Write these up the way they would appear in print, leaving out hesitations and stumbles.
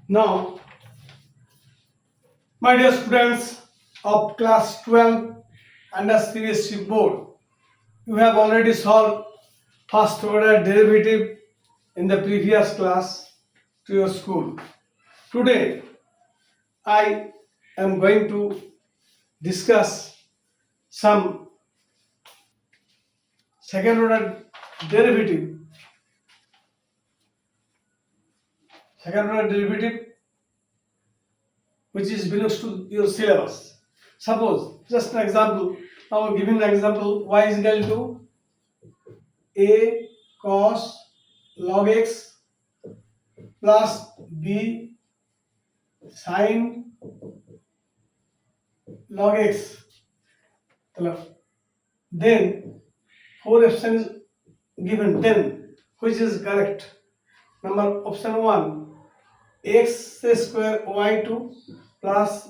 Now, my dear students of class 12 under CBSE board, you have already solved first order derivative in the previous class to your school. Today, I am going to discuss some second order derivative. Second order derivative which is belongs to your syllabus. Suppose, just an example, now I'm giving the example y is equal to a cos log x plus b sin log x. Then 4 option is given, then which is correct? Number option 1, x square y2 plus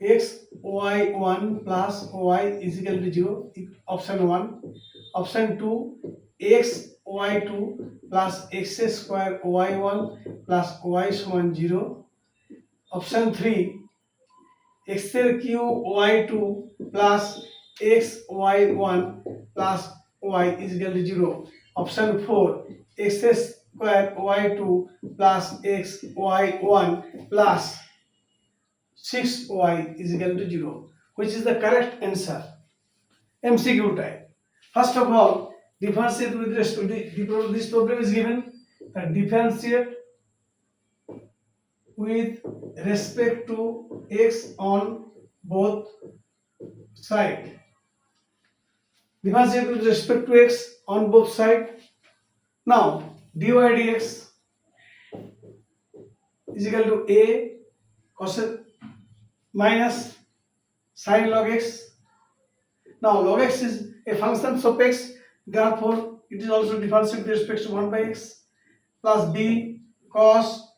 xy1 plus y is equal to 0, option 1. Option 2, xy2 plus x square y1 plus y square 0. Option 3, x cube y2 plus xy1 plus y is equal to 0. Option 4, x square y2 plus xy1 plus 6y is equal to 0. Which is the correct answer? MCQ type. First of all, differentiate with respect to this problem is given. Differentiate with respect to x on both sides. Differentiate with respect to x on both sides. Now, dy dx is equal to a cos minus sin log x. Now, log x is a function of x, therefore it is also differentiable with respect to 1 by x plus b cos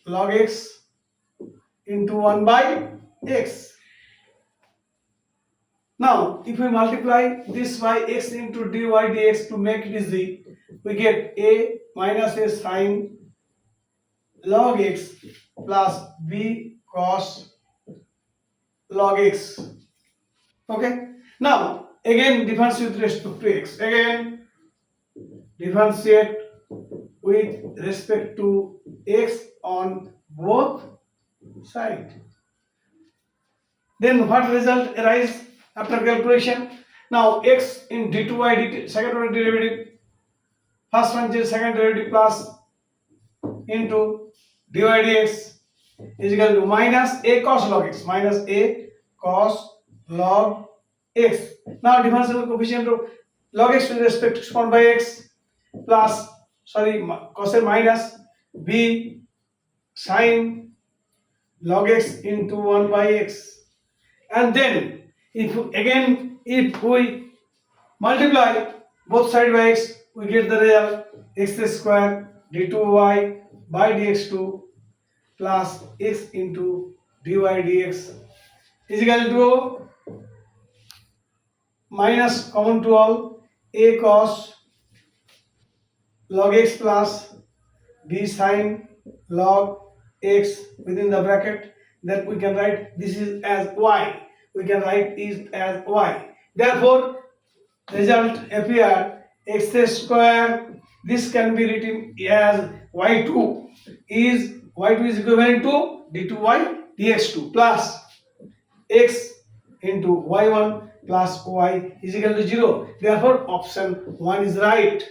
log x into 1 by x. Now, if we multiply this by x into dy dx to make it easy, we get a minus a sin log x plus b cos log x. Okay. Now, again differentiate with respect to x. Again, differentiate with respect to x on both sides. Then what result arise after calculation? Now, x in d2y dt, second order derivative, first one is second derivative plus into dy dx is equal to minus a cos log x, minus a cos log x. Now, differential coefficient of log x with respect to 1 by x plus, cos minus b sin log x into 1 by x. And then, if we multiply both sides by x, we get the result x square d2y by dx2 plus x into dy dx is equal to minus common to all a cos log x plus b sin log x within the bracket, that we can write this is as y. We can write it as y. Therefore, result appear x square. This can be written as y2 is equivalent to d2y dx2 plus x into y1 plus y is equal to 0. Therefore, option 1 is right.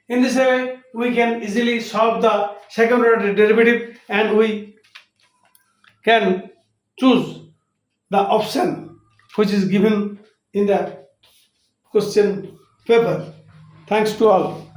In this way, we can easily solve the second order derivative and we can choose the option which is given in the question paper. Thanks to all.